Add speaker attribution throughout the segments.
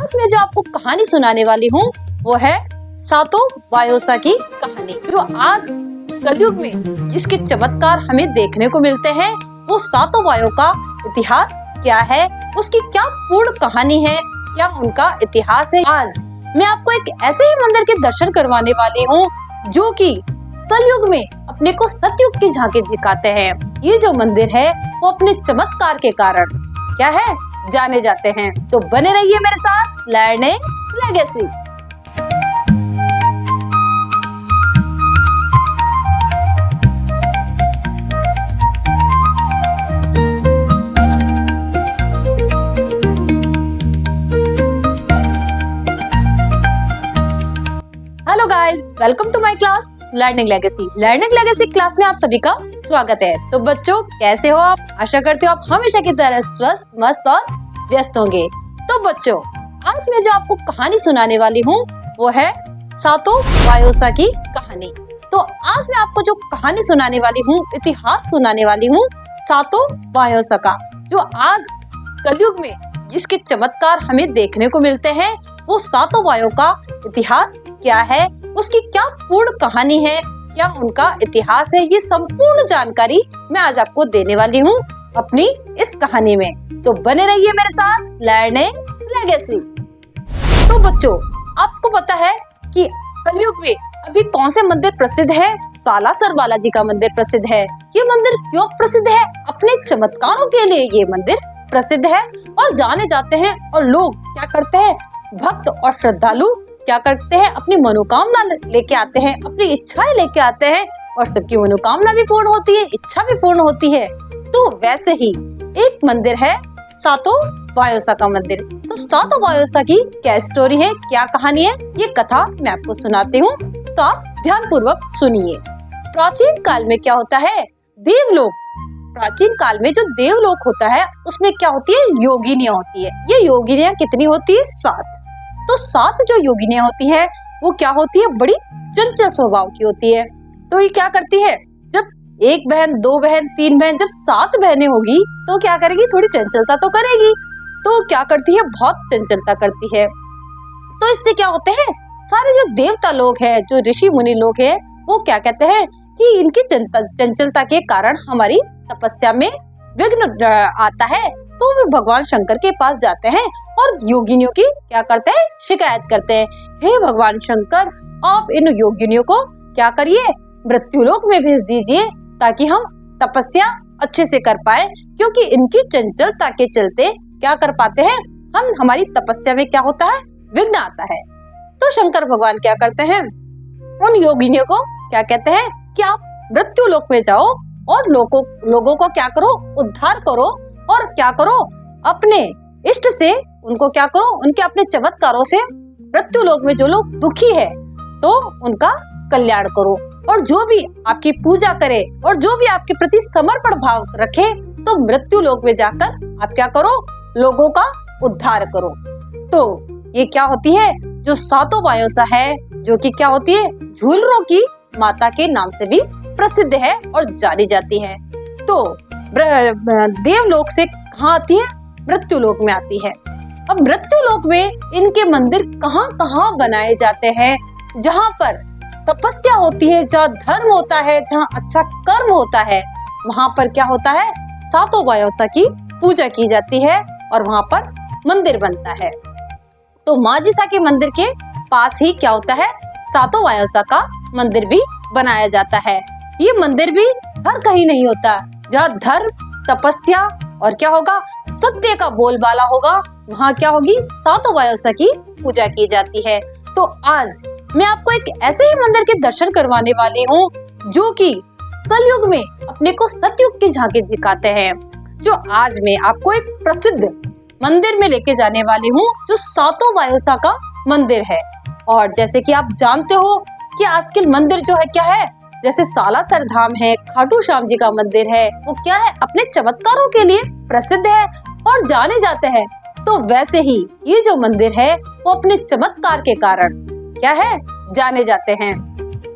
Speaker 1: आज मैं जो आपको कहानी सुनाने वाली हूँ वो है सातो बायोसा की कहानी। जो आज कलयुग में जिसके चमत्कार हमें देखने को मिलते हैं, वो सातो बायो का इतिहास क्या है, उसकी क्या पूर्ण कहानी है, क्या उनका इतिहास है। आज मैं आपको एक ऐसे ही मंदिर के दर्शन करवाने वाली हूँ जो कि कलयुग में अपने को सतयुग की झांकी दिखाते हैं। ये जो मंदिर है वो अपने चमत्कार के कारण क्या है जाने जाते हैं। तो बने रहिए मेरे साथ learning legacy. Hello guys, welcome to my class learning legacy. Learning legacy class में आप सभी का स्वागत है। तो बच्चों, कैसे हो आप? आशा करते हो आप हमेशा की तरह स्वस्थ, मस्त और व्यस्त होंगे। तो बच्चों, आज मैं जो आपको कहानी सुनाने वाली हूँ वो है सातो बायोसा की कहानी। तो आज मैं आपको जो कहानी सुनाने वाली हूँ, इतिहास सुनाने वाली हूँ सातो बायोसा का, जो आज कलयुग में जिसके चमत्कार हमें देखने को मिलते हैं, वो सातो बायो का इतिहास क्या है, उसकी क्या पूर्ण कहानी है, क्या उनका इतिहास है, ये संपूर्ण जानकारी मैं आज आपको देने वाली हूँ अपनी इस कहानी में। तो बने रहिए मेरे साथ लर्निंग लेगेसी। तो बच्चों, आपको पता है कि कलयुग में अभी कौन से मंदिर प्रसिद्ध है? सालासर बालाजी का मंदिर प्रसिद्ध है। ये मंदिर क्यों प्रसिद्ध है? अपने चमत्कारों के लिए ये मंदिर प्रसिद्ध है और जाने जाते हैं। और लोग क्या करते हैं, भक्त और श्रद्धालु क्या करते हैं, अपनी मनोकामना लेके आते हैं, अपनी इच्छाएं लेके आते हैं और सबकी मनोकामना भी पूर्ण होती है, इच्छा भी पूर्ण होती है। तो वैसे ही एक मंदिर है सातो बायोसा का मंदिर। तो सातो बायोसा की क्या स्टोरी है, क्या कहानी है, ये कथा मैं आपको सुनाती हूँ, तो आप ध्यान पूर्वक सुनिए। प्राचीन काल में क्या होता है, देवलोक। प्राचीन काल में जो देवलोक होता है उसमें क्या होती है, योगिनियां होती है। ये योगिनियां कितनी होती है? 7। तो 7 जो योगिनियां होती है वो क्या होती है, बड़ी चंचल स्वभाव की होती है। तो ये क्या करती है, जब 1 बहन, 2 बहन, 3 बहन, जब 7 बहनें होगी तो क्या करेगी, थोड़ी चंचलता तो करेगी। तो क्या करती है, बहुत चंचलता करती है। तो इससे क्या होते हैं, सारे जो देवता लोग हैं, जो ऋषि मुनि लोग हैं, वो क्या कहते हैं कि इनकी चंचलता के कारण हमारी तपस्या में विघ्न आता है। तो वे भगवान शंकर के पास जाते हैं और योगिनियों की क्या करते हैं, शिकायत करते हैं। हे भगवान शंकर, आप इन योगिनियों को क्या करिए, मृत्युलोक में भेज दीजिए ताकि हम तपस्या अच्छे से कर पाए, क्योंकि इनकी चंचलता के चलते क्या कर पाते हैं हम, हमारी तपस्या में क्या होता है, विघ्न आता है। तो शंकर भगवान क्या करते हैं, उन योगिनियों को क्या कहते हैं कि आप मृत्युलोक में जाओ और लोगों को क्या करो, उद्धार करो और क्या करो, अपने इष्ट से उनको क्या करो, उनके अपने चमत्कारों से मृत्युलोक में जो लोग दुखी है तो उनका कल्याण करो। और जो भी आपकी पूजा करे और जो भी आपके प्रति समर्पण भाव रखे, तो मृत्युलोक में जाकर आप क्या करो, लोगों का उद्धार करो। तो ये क्या होती है, जो सातो बायोसा है, जो कि क्या होती है, झूलरों की माता के नाम से भी प्रसिद्ध है और जानी जाती है। तो देवलोक से कहाँ आती है, मृत्युलोक में आती है। अब मृत्युलोक में इनके मंदिर कहाँ कहाँ बनाए जाते हैं, जहाँ पर तपस्या होती है, जहाँ धर्म होता है, जहाँ अच्छा कर्म होता है, वहाँ पर क्या होता है, सातो बायोसा की पूजा की जाती है और वहाँ पर मंदिर बनता है। तो माजिसा के मंदिर के पास ही क्या होता है, सातो बायोसा का मंदिर भी बनाया जाता है। ये मंदिर भी हर कहीं नहीं होता। जहाँ धर्म, तपस्या और क्या होगा, सत्य का बोलबाला होगा, वहाँ क्या होगी, सातो बायोसा की पूजा की जाती है। तो आज मैं आपको एक ऐसे ही मंदिर के दर्शन करवाने वाली हूँ जो कि कलयुग में अपने को सतयुग की झांकी दिखाते हैं। जो आज मैं आपको एक प्रसिद्ध मंदिर में लेके जाने वाली हूँ, जो सातो बायोसा का मंदिर है। और जैसे कि आप जानते हो कि आजकल मंदिर जो है क्या है, जैसे सालासर धाम है, खाटू श्याम जी का मंदिर है, वो क्या है, अपने चमत्कारों के लिए प्रसिद्ध है और जाने जाते हैं। तो वैसे ही ये जो मंदिर है वो अपने चमत्कार के कारण क्या है, जाने जाते हैं।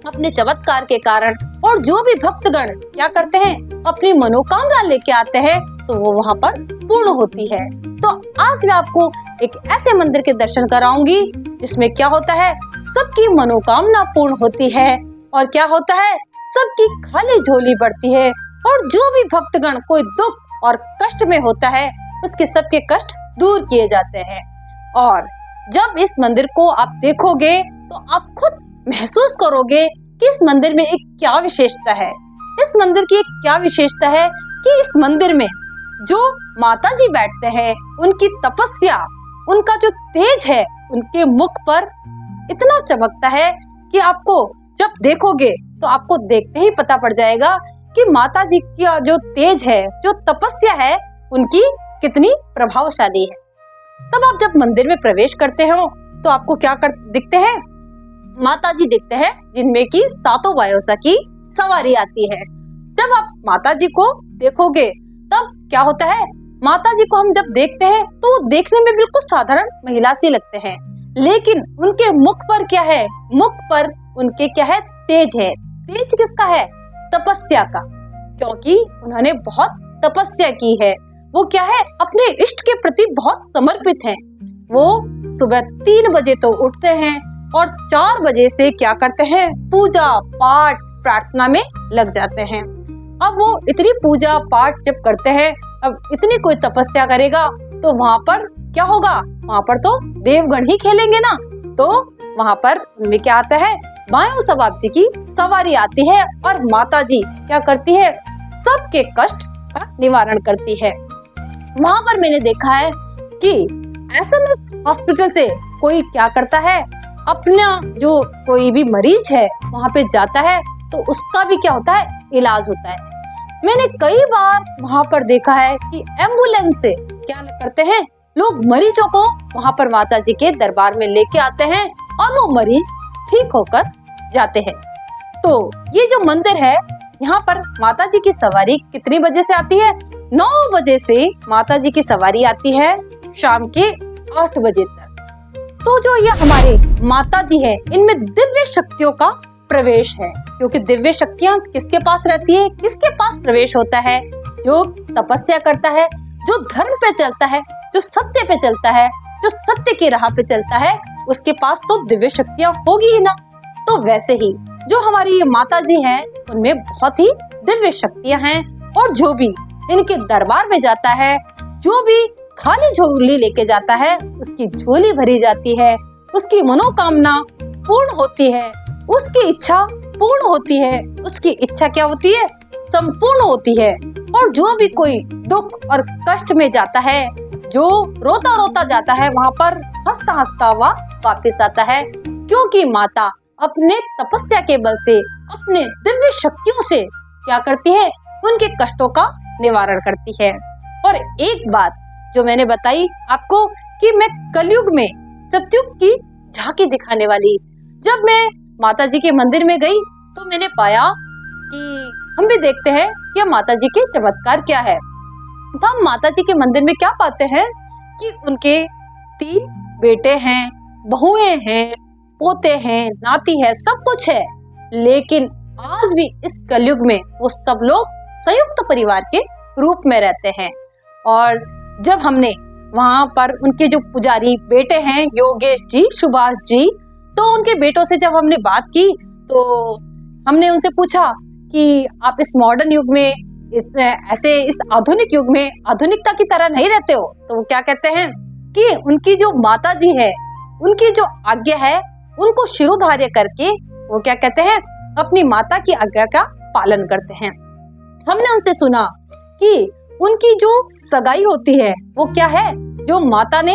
Speaker 1: अपने चमत्कार के कारण, और जो भी भक्तगण क्या करते हैं, अपनी मनोकामना लेके आते हैं तो वो वहाँ पर पूर्ण होती है। तो आज मैं आपको एक ऐसे मंदिर के दर्शन कराऊंगी जिसमें क्या होता है, सबकी मनोकामना पूर्ण होती है और क्या होता है, सबकी खाली झोली बढ़ती है और जो भी भक्तगण कोई दुख और कष्ट में होता है उसके सबके कष्ट दूर किए जाते हैं। और जब इस मंदिर को आप देखोगे तो आप खुद महसूस करोगे कि इस मंदिर में एक क्या विशेषता है। इस मंदिर की एक क्या विशेषता है कि इस मंदिर में जो माता जी बैठते हैं, उनकी तपस्या, उनका जो तेज है, उनके मुख पर इतना चमकता है कि आपको जब देखोगे तो आपको देखते ही पता पड़ जाएगा कि माता जी का जो तेज है, जो तपस्या है, उनकी कितनी प्रभावशाली है। तब आप जब मंदिर में प्रवेश करते हो तो आपको क्या दिखते हैं, माता जी दिखते हैं जिनमें की सातों वायुसा की सवारी आती है। जब आप माता जी को देखोगे तब क्या होता है, माता जी को हम जब देखते हैं तो वो देखने में बिल्कुल साधारण महिला सी लगते हैं, लेकिन उनके मुख पर क्या है, मुख पर उनके क्या है, तेज है। तेज किसका है, तपस्या का, क्योंकि उन्होंने बहुत तपस्या की है। वो क्या है, अपने इष्ट के प्रति बहुत समर्पित हैं। वो सुबह 3 बजे तो उठते हैं और 4 बजे से क्या करते हैं, पूजा पाठ प्रार्थना में लग जाते हैं। अब वो इतनी पूजा पाठ जब करते हैं, अब इतनी कोई तपस्या करेगा तो वहाँ पर क्या होगा, वहाँ पर तो देवगण ही खेलेंगे ना। तो वहाँ पर उनमें क्या आता है, वायुसवाब जी की सवारी आती है और माता जी क्या करती है, सबके कष्ट का निवारण करती है। वहाँ पर मैंने देखा है कि एसएमएस हॉस्पिटल से कोई क्या करता है, अपना जो कोई भी मरीज है वहाँ पे जाता है तो उसका भी क्या होता है, इलाज होता है। मैंने कई बार वहाँ पर देखा है कि एम्बुलेंस से क्या करते हैं, लोग मरीजों को वहाँ पर माता जी के दरबार में लेके आते हैं और वो मरीज ठीक होकर जाते हैं। तो ये जो मंदिर है, यहाँ पर माता जी की सवारी कितनी बजे से आती है, 9 बजे से माता जी की सवारी आती है शाम के 8 बजे तक। तो जो ये हमारे माता जी है, इनमें दिव्य शक्तियों का प्रवेश है, क्योंकि दिव्य शक्तियाँ किसके पास रहती है, किसके पास प्रवेश होता है, जो तपस्या करता है, जो धर्म पे चलता है, जो सत्य पे चलता है, जो सत्य की राह पे चलता है, उसके पास तो दिव्य शक्तियाँ होगी ही ना। तो वैसे ही जो हमारी ये माता जी हैं, उनमें बहुत ही दिव्य शक्तियाँ हैं और जो भी इनके दरबार में जाता है, जो भी खाली झोली लेके जाता है, उसकी झोली भरी जाती है, उसकी मनोकामना पूर्ण होती है, उसकी इच्छा पूर्ण होती है। उसकी इच्छा क्या होती है, संपूर्ण होती है। और जो भी कोई दुख और कष्ट में जाता है, जो रोता रोता जाता है, वहाँ पर हंसता हंसता हुआ वापस आता है, क्योंकि माता अपने तपस्या के बल से, अपने दिव्य शक्तियों से क्या करती है, उनके कष्टों का निवारण करती है। और एक बात जो मैंने बताई आपको कि मैं कलयुग में सतयुग की झांकी दिखाने वाली, जब मैं माता जी के मंदिर में गई तो मैंने पाया कि हम भी देखते हैं कि माता जी के चमत्कार क्या है। तो हम माता जी के मंदिर में क्या पाते हैं कि उनके 3 बेटे हैं, बहुएं हैं, पोते हैं, नाती है, सब कुछ है, लेकिन आज भी इस कलयुग में वो सब लोग संयुक्त परिवार के रूप में रहते हैं। और जब हमने वहाँ पर उनके जो पुजारी बेटे हैं, योगेश जी, सुभाष जी, तो उनके बेटों से जब हमने बात की तो हमने उनसे पूछा कि आप इस मॉडर्न युग में, इस आधुनिक युग में आधुनिकता की तरह नहीं रहते हो। तो वो क्या कहते हैं कि उनकी जो माता जी है, उनकी जो आज्ञा है, उनको शिरोधार्य करके वो क्या कहते हैं, अपनी माता की आज्ञा का पालन करते हैं। हमने उनसे सुना कि उनकी जो सगाई होती है वो क्या है, जो माता ने,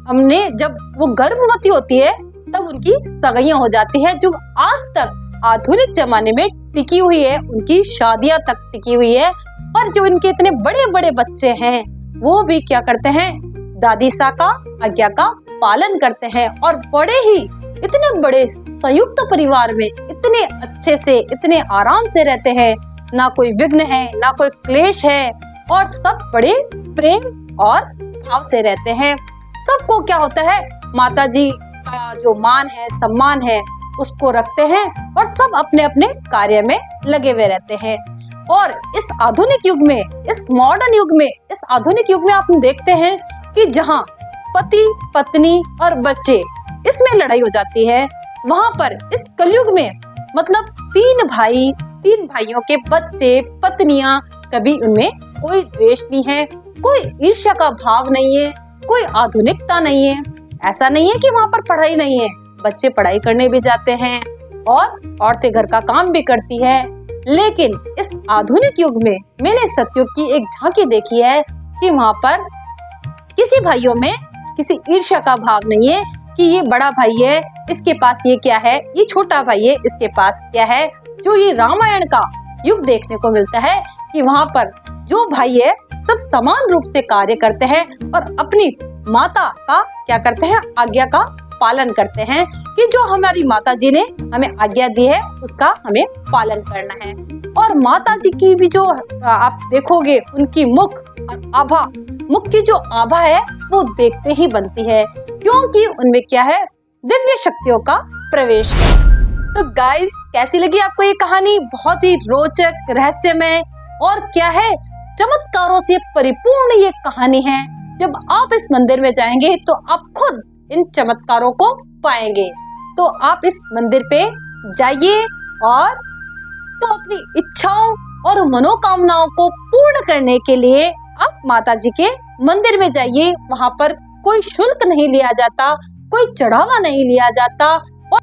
Speaker 1: हमने जब वो गर्भवती होती है तब उनकी सगाइयां हो जाती है, जो आज तक आधुनिक जमाने में टिकी हुई है, उनकी शादियां तक टिकी हुई है। और जो इनके इतने बड़े बड़े बच्चे हैं वो भी क्या करते हैं, दादी सा का आज्ञा का पालन करते हैं और बड़े ही इतने बड़े संयुक्त परिवार में इतने अच्छे से, इतने आराम से रहते हैं, ना कोई विघ्न है, ना कोई क्लेश है, और सब बड़े प्रेम और भाव से रहते हैं। सबको क्या होता है, माता जी का जो मान है, सम्मान है, उसको रखते हैं और सब अपने अपने कार्य में लगे हुए रहते हैं। और इस आधुनिक युग में, इस मॉडर्न युग में, इस आधुनिक युग में आप देखते हैं कि जहाँ पति, पत्नी और बच्चे इसमें लड़ाई हो जाती है, वहाँ पर इस कलयुग में मतलब तीन भाइयों के बच्चे, पत्नियां, कभी उनमें कोई द्वेष नहीं है, कोई ईर्ष्या का भाव नहीं है, कोई आधुनिकता नहीं है। ऐसा नहीं है कि वहाँ पर पढ़ाई नहीं है, बच्चे पढ़ाई करने भी जाते हैं और औरतें घर का काम भी करती है। लेकिन इस आधुनिक युग में मैंने सतयुग की एक झांकी देखी है कि वहाँ पर किसी भाइयों में किसी ईर्ष्या का भाव नहीं है कि ये बड़ा भाई है, इसके पास ये क्या है, ये छोटा भाई है, इसके पास क्या है। जो ये रामायण का युग देखने को मिलता है कि वहाँ पर जो भाई है सब समान रूप से कार्य करते हैं और अपनी माता का क्या करते हैं, आज्ञा का पालन करते हैं कि जो हमारी माता जी ने हमें आज्ञा दी है उसका हमें पालन करना है। और माता जी की भी जो आप देखोगे उनकी मुख और आभा, मुख की जो आभा है वो देखते ही बनती है, क्योंकि उनमें क्या है, दिव्य शक्तियों का प्रवेश है। तो गाइस, कैसी लगी आपको ये कहानी? बहुत ही रोचक, रहस्यमय और क्या है, चमत्कारों से परिपूर्ण ये कहानी है। जब आप इस मंदिर में जाएंगे तो आप खुद इन चमत्कारों को पाएंगे। तो आप इस मंदिर पे जाइए और तो अपनी इच्छाओं और मनोकामनाओं को पूर्ण करने के लिए आप माता जी के मंदिर में जाइए। वहाँ पर कोई शुल्क नहीं लिया जाता, कोई चढ़ावा नहीं लिया जाता। और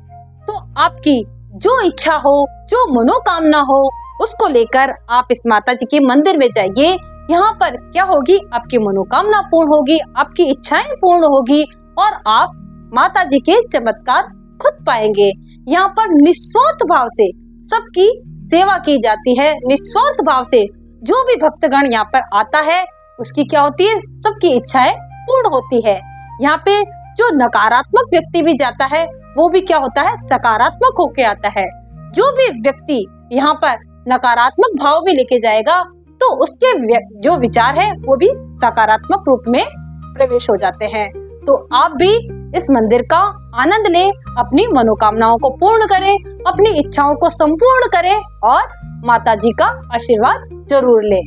Speaker 1: तो आपकी जो इच्छा हो, जो मनोकामना हो, उसको लेकर आप इस माता जी के मंदिर में जाइए। यहाँ पर क्या होगी, आपकी मनोकामना पूर्ण होगी, आपकी इच्छाएं पूर्ण होगी और आप माता जी के चमत्कार खुद पाएंगे। यहाँ पर निस्वार्थ भाव से सबकी सेवा की जाती है। निस्वार्थ भाव से जो भी भक्तगण यहाँ पर आता है उसकी क्या होती है, सबकी इच्छाएं पूर्ण होती है। यहाँ पे जो नकारात्मक व्यक्ति भी जाता है वो भी क्या होता है, सकारात्मक होके आता है। जो भी व्यक्ति यहाँ पर नकारात्मक भाव भी लेके जाएगा तो उसके जो विचार है वो भी सकारात्मक रूप में प्रवेश हो जाते हैं। तो आप भी इस मंदिर का आनंद लें, अपनी मनोकामनाओं को पूर्ण करें, अपनी इच्छाओं को संपूर्ण करें और माता जी का आशीर्वाद जरूर लें।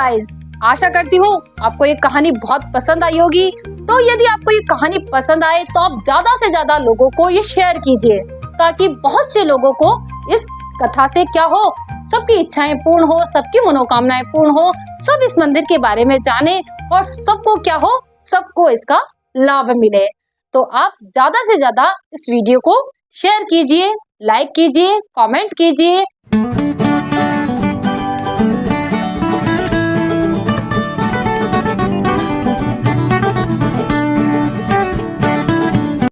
Speaker 1: गाइस, आशा करती हूँ आपको ये कहानी बहुत पसंद आई होगी। तो यदि आपको ये कहानी पसंद आए तो आप ज्यादा से ज्यादा लोगों को ये शेयर कीजिए, ताकि बहुत से लोगों को इस कथा से क्या हो, सबकी इच्छाएं पूर्ण हो, सबकी मनोकामनाएं पूर्ण हो, सब इस मंदिर के बारे में जाने और सबको क्या हो, सबको इसका लाभ मिले। तो आप ज्यादा से ज्यादा इस वीडियो को शेयर कीजिए, लाइक कीजिए, कमेंट कीजिए।